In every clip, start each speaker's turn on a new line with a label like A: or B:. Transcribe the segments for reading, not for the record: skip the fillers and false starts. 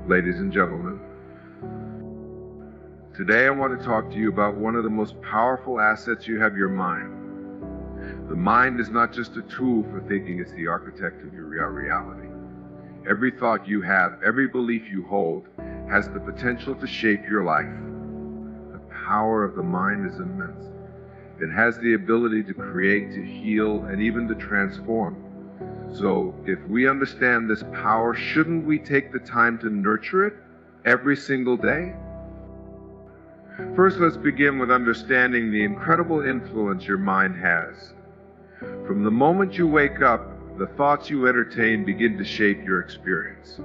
A: Ladies and gentlemen, today I want to talk to you about one of the most powerful assets you have, your mind. The mind is not just a tool for thinking, it's the architect of your reality. Every thought you have, every belief you hold, has the potential to shape your life. The power of the mind is immense. It has the ability to create, to heal, and even to transform. So if we understand this power, shouldn't we take the time to nurture it every single day? First, let's begin with understanding the incredible influence your mind has. From the moment you wake up, the thoughts you entertain begin to shape your experience.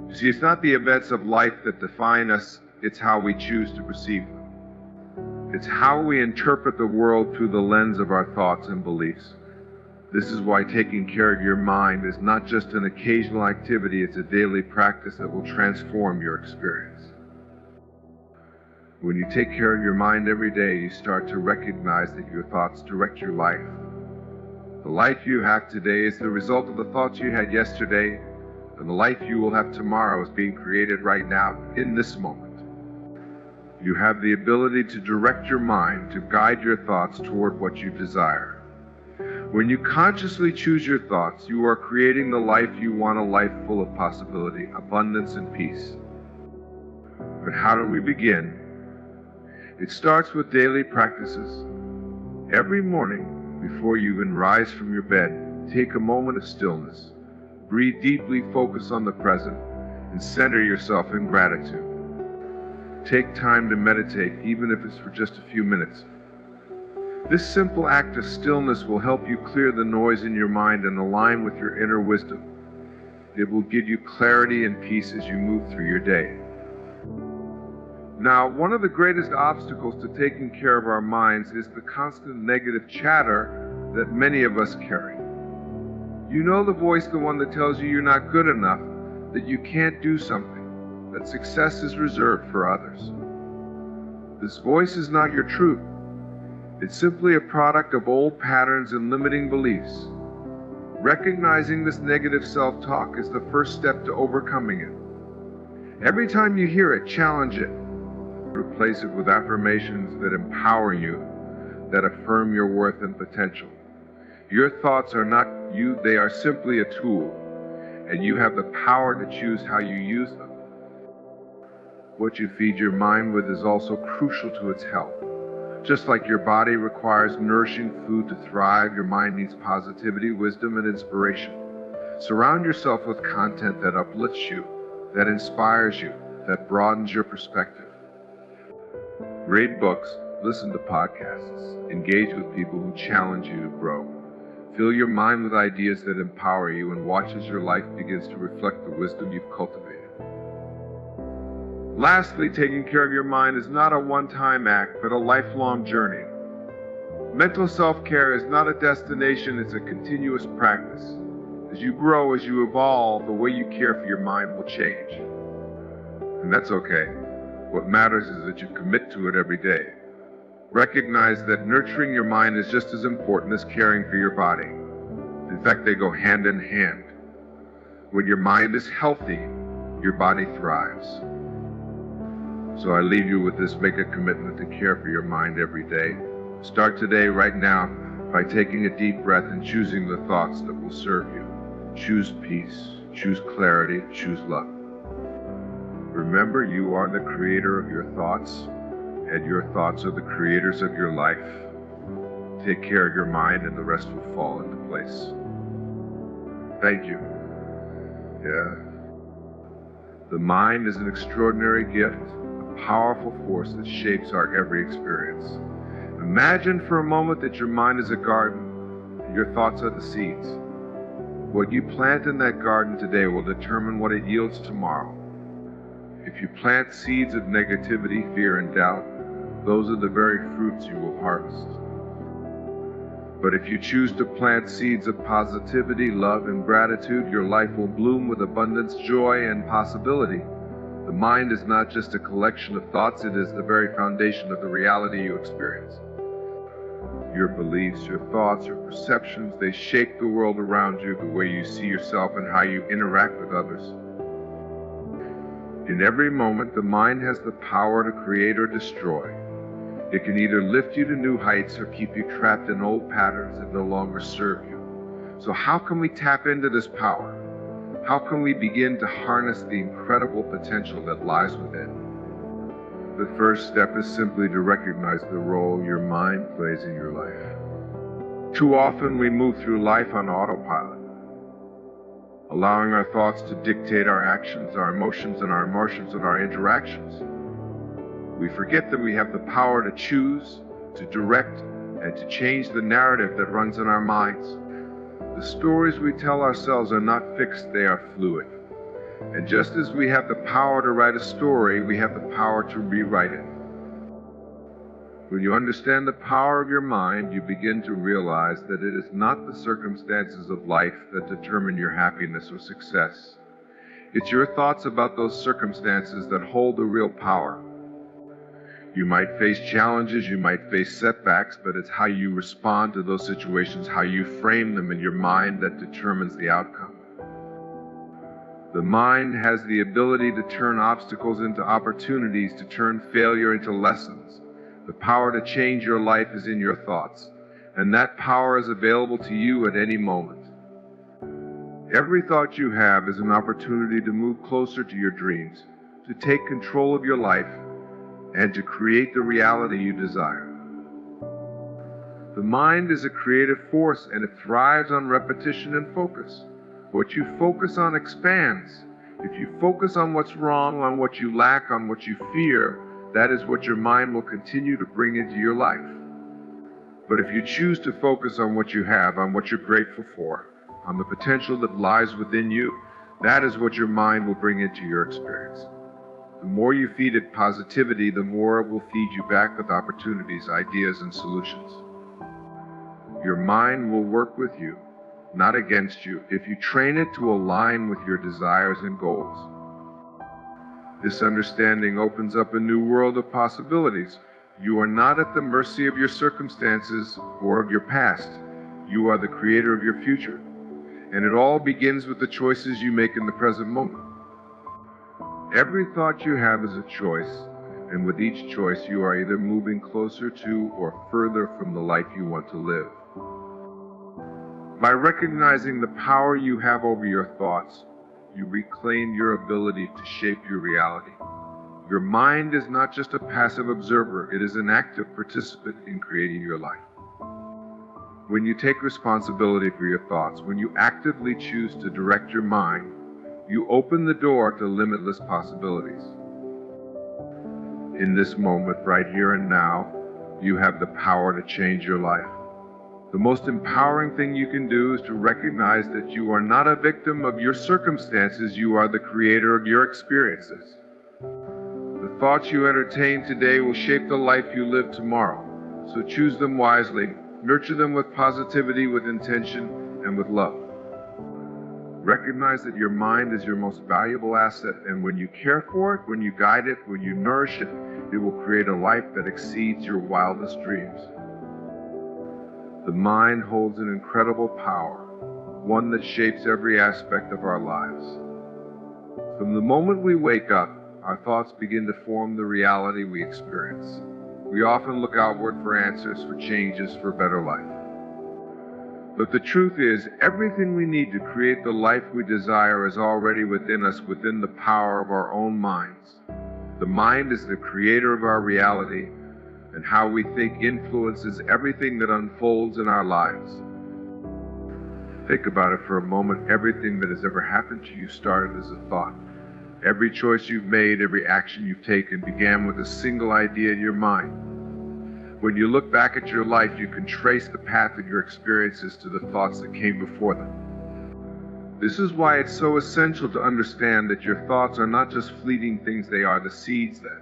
A: You see, it's not the events of life that define us, it's how we choose to perceive them. It's how we interpret the world through the lens of our thoughts and beliefs. This is why taking care of your mind is not just an occasional activity, it's a daily practice that will transform your experience. When you take care of your mind every day, you start to recognize that your thoughts direct your life. The life you have today is the result of the thoughts you had yesterday, and the life you will have tomorrow is being created right now, in this moment. You have the ability to direct your mind, to guide your thoughts toward what you desire. When you consciously choose your thoughts, you are creating the life you want, a life full of possibility, abundance, and peace. But how do we begin? It starts with daily practices. Every morning, before you even rise from your bed, take a moment of stillness. Breathe deeply, focus on the present, and center yourself in gratitude. Take time to meditate, even if it's for just a few minutes. This simple act of stillness will help you clear the noise in your mind and align with your inner wisdom. It will give you clarity and peace as you move through your day. Now, one of the greatest obstacles to taking care of our minds is the constant negative chatter that many of us carry. You know the voice, the one that tells you you're not good enough, that you can't do something, that success is reserved for others. This voice is not your truth. It's simply a product of old patterns and limiting beliefs. Recognizing this negative self-talk is the first step to overcoming it. Every time you hear it, challenge it. Replace it with affirmations that empower you, that affirm your worth and potential. Your thoughts are not you, they are simply a tool, and you have the power to choose how you use them. What you feed your mind with is also crucial to its health. Just like your body requires nourishing food to thrive, your mind needs positivity, wisdom, and inspiration. Surround yourself with content that uplifts you, that inspires you, that broadens your perspective. Read books, listen to podcasts, engage with people who challenge you to grow. Fill your mind with ideas that empower you, and watch as your life begins to reflect the wisdom you've cultivated. Lastly, taking care of your mind is not a one-time act, but a lifelong journey. Mental self-care is not a destination, it's a continuous practice. As you grow, as you evolve, the way you care for your mind will change. And that's okay. What matters is that you commit to it every day. Recognize that nurturing your mind is just as important as caring for your body. In fact, they go hand in hand. When your mind is healthy, your body thrives. So I leave you with this: make a commitment to care for your mind every day. Start today, right now, by taking a deep breath and choosing the thoughts that will serve you. Choose peace, choose clarity, choose love. Remember, you are the creator of your thoughts, and your thoughts are the creators of your life. Take care of your mind, and the rest will fall into place. Thank you. The mind is an extraordinary gift, a powerful force that shapes our every experience. Imagine for a moment that your mind is a garden, and your thoughts are the seeds. What you plant in that garden today will determine what it yields tomorrow. If you plant seeds of negativity, fear, and doubt, those are the very fruits you will harvest. But if you choose to plant seeds of positivity, love, and gratitude, your life will bloom with abundance, joy, and possibility. The mind is not just a collection of thoughts, it is the very foundation of the reality you experience. Your beliefs, your thoughts, your perceptions, they shape the world around you, the way you see yourself and how you interact with others. In every moment, the mind has the power to create or destroy. It can either lift you to new heights or keep you trapped in old patterns that no longer serve you. So how can we tap into this power? How can we begin to harness the incredible potential that lies within? The first step is simply to recognize the role your mind plays in your life. Too often we move through life on autopilot, allowing our thoughts to dictate our actions, our emotions, and our interactions. We forget that we have the power to choose, to direct, and to change the narrative that runs in our minds. The stories we tell ourselves are not fixed, they are fluid. And just as we have the power to write a story, we have the power to rewrite it. When you understand the power of your mind, you begin to realize that it is not the circumstances of life that determine your happiness or success. It's your thoughts about those circumstances that hold the real power. You might face challenges, you might face setbacks, but it's how you respond to those situations, how you frame them in your mind that determines the outcome. The mind has the ability to turn obstacles into opportunities, to turn failure into lessons. The power to change your life is in your thoughts, and that power is available to you at any moment. Every thought you have is an opportunity to move closer to your dreams, to take control of your life, and to create the reality you desire. The mind is a creative force, and it thrives on repetition and focus. What you focus on expands. If you focus on what's wrong, on what you lack, on what you fear, that is what your mind will continue to bring into your life. But if you choose to focus on what you have, on what you're grateful for, on the potential that lies within you, that is what your mind will bring into your experience. The more you feed it positivity, the more it will feed you back with opportunities, ideas, and solutions. Your mind will work with you, not against you, if you train it to align with your desires and goals. This understanding opens up a new world of possibilities. You are not at the mercy of your circumstances or of your past. You are the creator of your future. And it all begins with the choices you make in the present moment. Every thought you have is a choice, and with each choice you are either moving closer to or further from the life you want to live. By recognizing the power you have over your thoughts, you reclaim your ability to shape your reality. Your mind is not just a passive observer, it is an active participant in creating your life. When you take responsibility for your thoughts, when you actively choose to direct your mind, you open the door to limitless possibilities. In this moment, right here and now, you have the power to change your life. The most empowering thing you can do is to recognize that you are not a victim of your circumstances, you are the creator of your experiences. The thoughts you entertain today will shape the life you live tomorrow, so choose them wisely, nurture them with positivity, with intention, and with love. Recognize that your mind is your most valuable asset, and when you care for it, when you guide it, when you nourish it, it will create a life that exceeds your wildest dreams. The mind holds an incredible power, one that shapes every aspect of our lives. From the moment we wake up, our thoughts begin to form the reality we experience. We often look outward for answers, for changes, for a better life. But the truth is, everything we need to create the life we desire is already within us, within the power of our own minds. The mind is the creator of our reality, and how we think influences everything that unfolds in our lives. Think about it for a moment. Everything that has ever happened to you started as a thought. Every choice you've made, every action you've taken began with a single idea in your mind. When you look back at your life, you can trace the path of your experiences to the thoughts that came before them. This is why it's so essential to understand that your thoughts are not just fleeting things, they are the seeds that,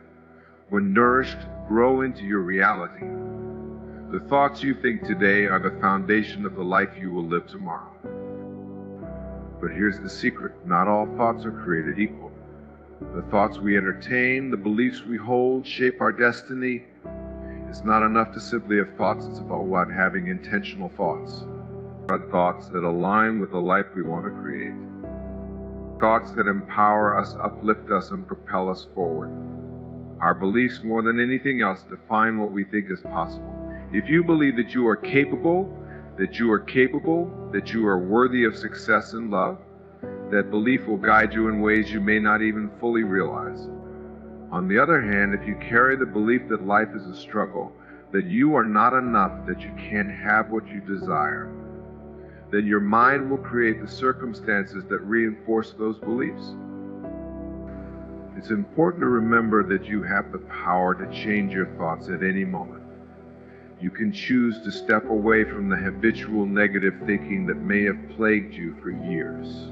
A: when nourished, grow into your reality. The thoughts you think today are the foundation of the life you will live tomorrow. But here's the secret: not all thoughts are created equal. The thoughts we entertain, the beliefs we hold, shape our destiny. It's not enough to simply have thoughts, it's about having intentional thoughts. Thoughts that align with the life we want to create. thoughts that empower us, uplift us, and propel us forward. Our beliefs, more than anything else, define what we think is possible. If you believe that you are capable, that you are worthy of success and love, that belief will guide you in ways you may not even fully realize. On the other hand, if you carry the belief that life is a struggle, that you are not enough, that you can't have what you desire, then your mind will create the circumstances that reinforce those beliefs. It's important to remember that you have the power to change your thoughts at any moment. You can choose to step away from the habitual negative thinking that may have plagued you for years.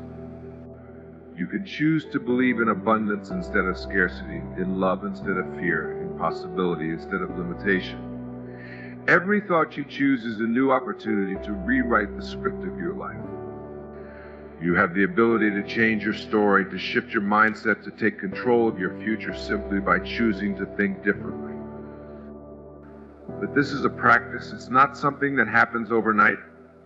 A: You can choose to believe in abundance instead of scarcity, in love instead of fear, in possibility instead of limitation. Every thought you choose is a new opportunity to rewrite the script of your life. You have the ability to change your story, to shift your mindset, to take control of your future simply by choosing to think differently. But this is a practice. It's not something that happens overnight.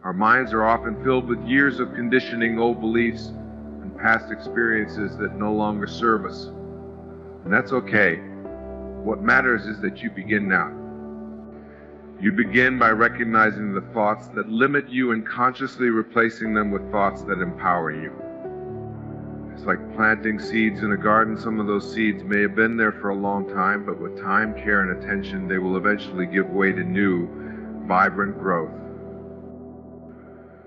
A: Our minds are often filled with years of conditioning, old beliefs, and past experiences that no longer serve us. And that's okay. What matters is that you begin now. You begin by recognizing the thoughts that limit you and consciously replacing them with thoughts that empower you. It's like planting seeds in a garden. Some of those seeds may have been there for a long time, but with time, care, and attention, they will eventually give way to new, vibrant growth.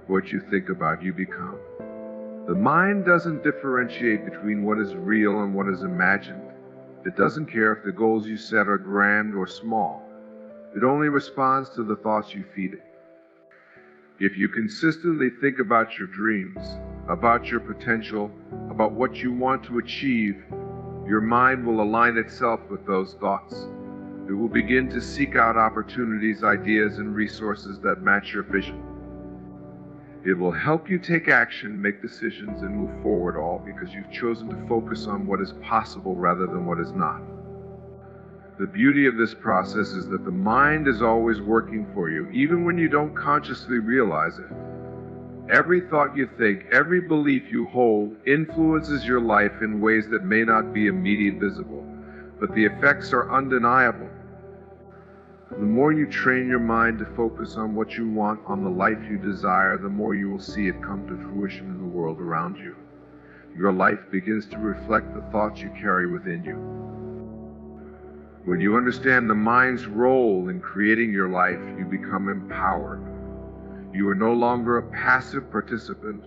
A: What you think about, you become. The mind doesn't differentiate between what is real and what is imagined. It doesn't care if the goals you set are grand or small. It only responds to the thoughts you feed it. If you consistently think about your dreams, about your potential, about what you want to achieve, your mind will align itself with those thoughts. It will begin to seek out opportunities, ideas, and resources that match your vision. It will help you take action, make decisions, and move forward, all because you've chosen to focus on what is possible rather than what is not. The beauty of this process is that the mind is always working for you, even when you don't consciously realize it. Every thought you think, every belief you hold, influences your life in ways that may not be immediately visible, but the effects are undeniable. The more you train your mind to focus on what you want, on the life you desire, the more you will see it come to fruition in the world around you. Your life begins to reflect the thoughts you carry within you. When you understand the mind's role in creating your life, you become empowered. You are no longer a passive participant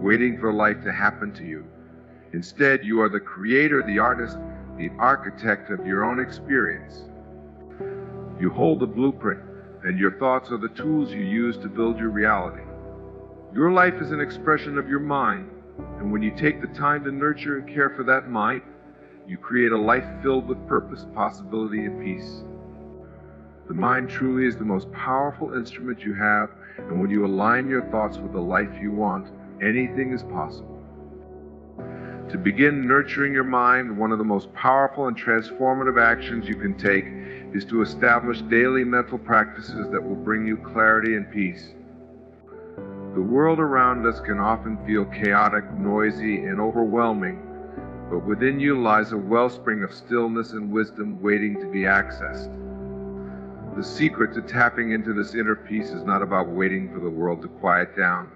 A: waiting for life to happen to you. Instead, you are the creator, the artist, the architect of your own experience. You hold the blueprint, and your thoughts are the tools you use to build your reality. Your life is an expression of your mind, and when you take the time to nurture and care for that mind, you create a life filled with purpose, possibility, and peace. The mind truly is the most powerful instrument you have, and when you align your thoughts with the life you want, anything is possible. To begin nurturing your mind, one of the most powerful and transformative actions you can take is to establish daily mental practices that will bring you clarity and peace. The world around us can often feel chaotic, noisy, and overwhelming, but within you lies a wellspring of stillness and wisdom waiting to be accessed. The secret to tapping into this inner peace is not about waiting for the world to quiet down,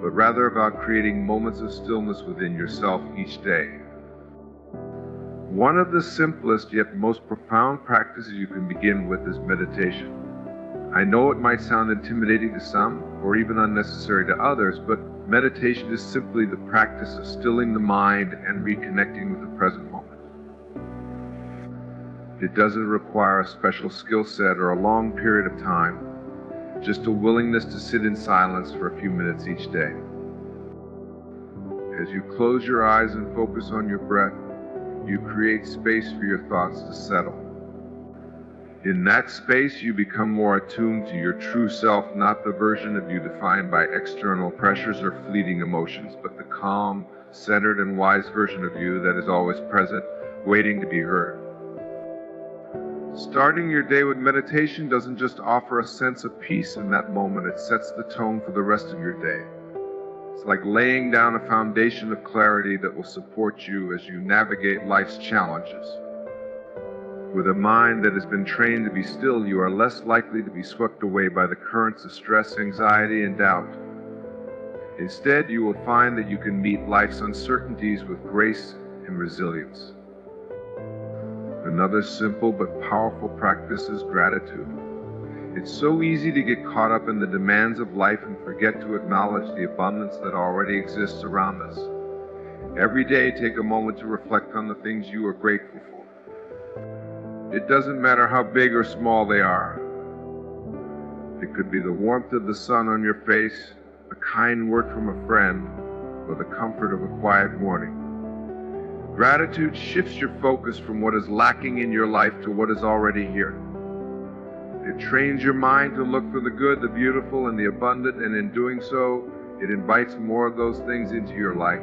A: but rather about creating moments of stillness within yourself each day. One of the simplest yet most profound practices you can begin with is meditation. I know it might sound intimidating to some, or even unnecessary to others, but meditation is simply the practice of stilling the mind and reconnecting with the present moment. It doesn't require a special skill set or a long period of time, just a willingness to sit in silence for a few minutes each day. As you close your eyes and focus on your breath, you create space for your thoughts to settle. In that space, you become more attuned to your true self, not the version of you defined by external pressures or fleeting emotions, but the calm, centered, and wise version of you that is always present, waiting to be heard. Starting your day with meditation doesn't just offer a sense of peace in that moment, it sets the tone for the rest of your day. It's like laying down a foundation of clarity that will support you as you navigate life's challenges. With a mind that has been trained to be still, you are less likely to be swept away by the currents of stress, anxiety, and doubt. Instead, you will find that you can meet life's uncertainties with grace and resilience. Another simple but powerful practice is gratitude. It's so easy to get caught up in the demands of life and forget to acknowledge the abundance that already exists around us. Every day, take a moment to reflect on the things you are grateful for. It doesn't matter how big or small they are. It could be the warmth of the sun on your face, a kind word from a friend, or the comfort of a quiet morning. Gratitude shifts your focus from what is lacking in your life to what is already here. It trains your mind to look for the good, the beautiful, and the abundant, and in doing so, it invites more of those things into your life.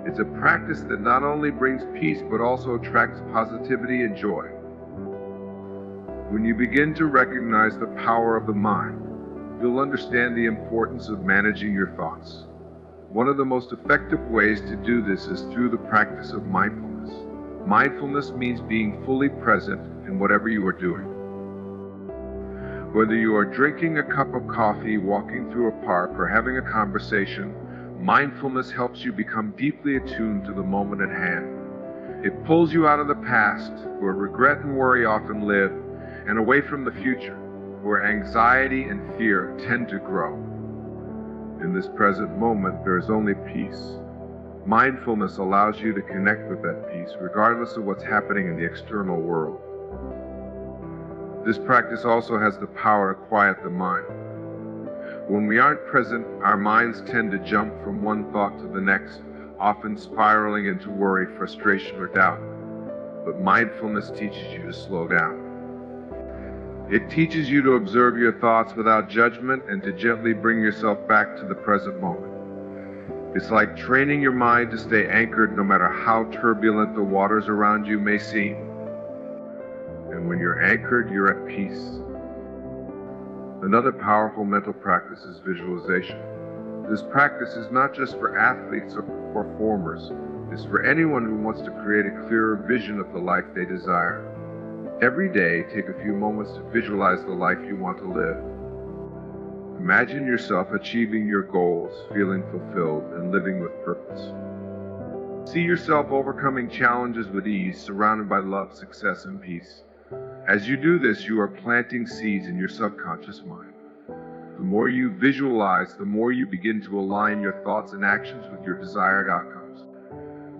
A: It's a practice that not only brings peace, but also attracts positivity and joy. When you begin to recognize the power of the mind, you'll understand the importance of managing your thoughts. One of the most effective ways to do this is through the practice of mindfulness. Mindfulness means being fully present in whatever you are doing. Whether you are drinking a cup of coffee, walking through a park, or having a conversation, mindfulness helps you become deeply attuned to the moment at hand. It pulls you out of the past, where regret and worry often live, and away from the future, where anxiety and fear tend to grow. In this present moment, there is only peace. Mindfulness allows you to connect with that peace, regardless of what's happening in the external world. This practice also has the power to quiet the mind. When we aren't present, our minds tend to jump from one thought to the next, often spiraling into worry, frustration, or doubt. But mindfulness teaches you to slow down. It teaches you to observe your thoughts without judgment and to gently bring yourself back to the present moment. It's like training your mind to stay anchored no matter how turbulent the waters around you may seem. And when you're anchored, you're at peace. Another powerful mental practice is visualization. This practice is not just for athletes or performers. It's for anyone who wants to create a clearer vision of the life they desire. Every day, take a few moments to visualize the life you want to live. Imagine yourself achieving your goals, feeling fulfilled, and living with purpose. See yourself overcoming challenges with ease, surrounded by love, success, and peace. As you do this, you are planting seeds in your subconscious mind. The more you visualize, the more you begin to align your thoughts and actions with your desired outcomes.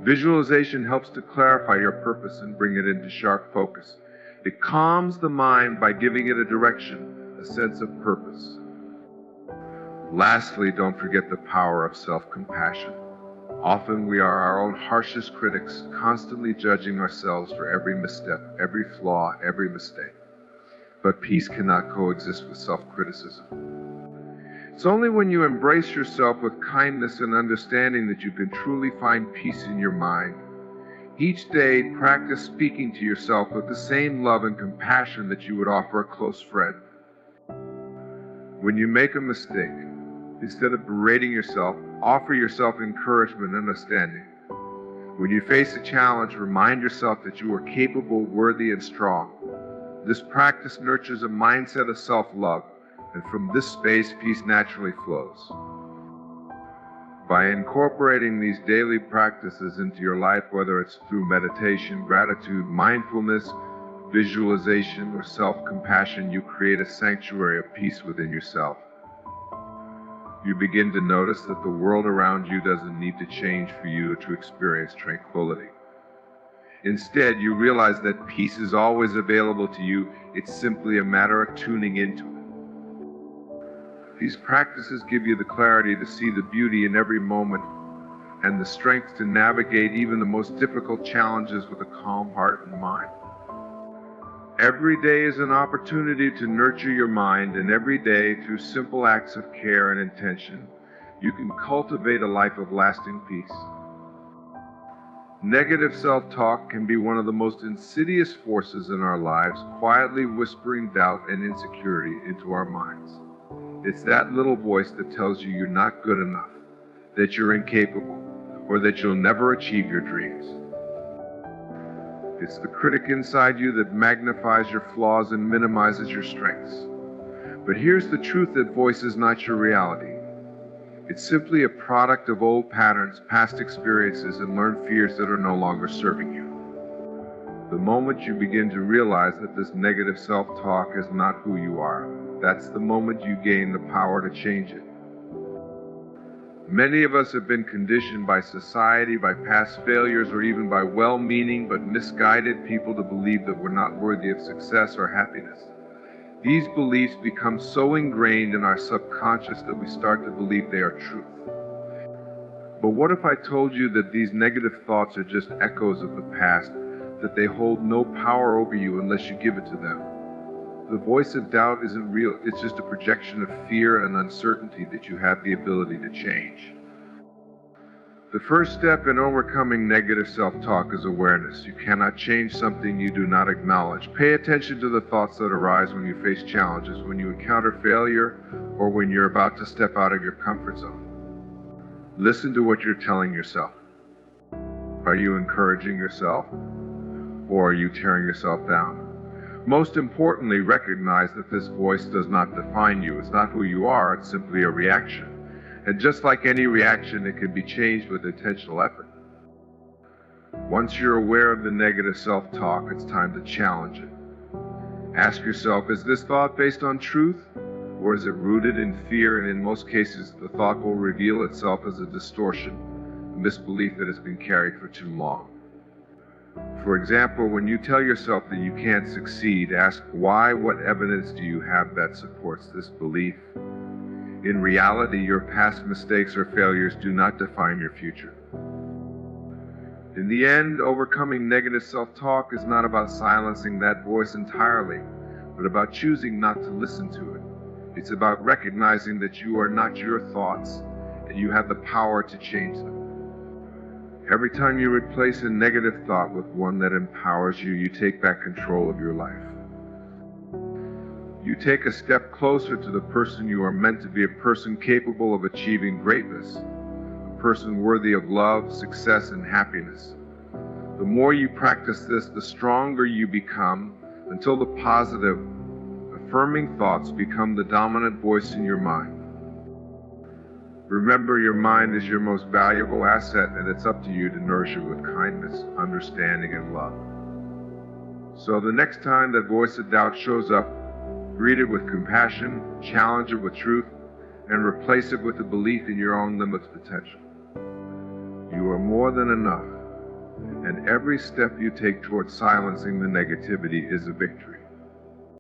A: Visualization helps to clarify your purpose and bring it into sharp focus. It calms the mind by giving it a direction, a sense of purpose. Lastly, don't forget the power of self-compassion. Often we are our own harshest critics, constantly judging ourselves for every misstep, every flaw, every mistake. But peace cannot coexist with self-criticism. It's only when you embrace yourself with kindness and understanding that you can truly find peace in your mind. Each day, practice speaking to yourself with the same love and compassion that you would offer a close friend. When you make a mistake, instead of berating yourself, offer yourself encouragement and understanding. When you face a challenge, remind yourself that you are capable, worthy, and strong. This practice nurtures a mindset of self-love, and from this space, peace naturally flows. By incorporating these daily practices into your life, whether it's through meditation, gratitude, mindfulness, visualization, or self-compassion, you create a sanctuary of peace within yourself. You begin to notice that the world around you doesn't need to change for you to experience tranquility. Instead, you realize that peace is always available to you. It's simply a matter of tuning into it. These practices give you the clarity to see the beauty in every moment and the strength to navigate even the most difficult challenges with a calm heart and mind. Every day is an opportunity to nurture your mind, and every day, through simple acts of care and intention, you can cultivate a life of lasting peace. Negative self-talk can be one of the most insidious forces in our lives, quietly whispering doubt and insecurity into our minds. It's that little voice that tells you you're not good enough, that you're incapable, or that you'll never achieve your dreams. It's the critic inside you that magnifies your flaws and minimizes your strengths. But here's the truth: that voice is not your reality. It's simply a product of old patterns, past experiences, and learned fears that are no longer serving you. The moment you begin to realize that this negative self-talk is not who you are, that's the moment you gain the power to change it. Many of us have been conditioned by society, by past failures, or even by well-meaning but misguided people to believe that we're not worthy of success or happiness. These beliefs become so ingrained in our subconscious that we start to believe they are truth. But what if I told you that these negative thoughts are just echoes of the past, that they hold no power over you unless you give it to them? The voice of doubt isn't real. It's just a projection of fear and uncertainty that you have the ability to change. The first step in overcoming negative self-talk is awareness. You cannot change something you do not acknowledge. Pay attention to the thoughts that arise when you face challenges, when you encounter failure, or when you're about to step out of your comfort zone. Listen to what you're telling yourself. Are you encouraging yourself, or are you tearing yourself down? Most importantly, recognize that this voice does not define you. It's not who you are, it's simply a reaction. And just like any reaction, it can be changed with intentional effort. Once you're aware of the negative self-talk, it's time to challenge it. Ask yourself, is this thought based on truth, or is it rooted in fear? And in most cases, the thought will reveal itself as a distortion, a misbelief that has been carried for too long. For example, when you tell yourself that you can't succeed, ask why. What evidence do you have that supports this belief? In reality, your past mistakes or failures do not define your future. In the end, overcoming negative self-talk is not about silencing that voice entirely, but about choosing not to listen to it. It's about recognizing that you are not your thoughts, and you have the power to change them. Every time you replace a negative thought with one that empowers you, you take back control of your life. You take a step closer to the person you are meant to be, a person capable of achieving greatness, a person worthy of love, success, and happiness. The more you practice this, the stronger you become, until the positive, affirming thoughts become the dominant voice in your mind. Remember, your mind is your most valuable asset, and it's up to you to nourish it with kindness, understanding, and love. So the next time that voice of doubt shows up, greet it with compassion, challenge it with truth, and replace it with a belief in your own limitless potential. You are more than enough, and every step you take towards silencing the negativity is a victory.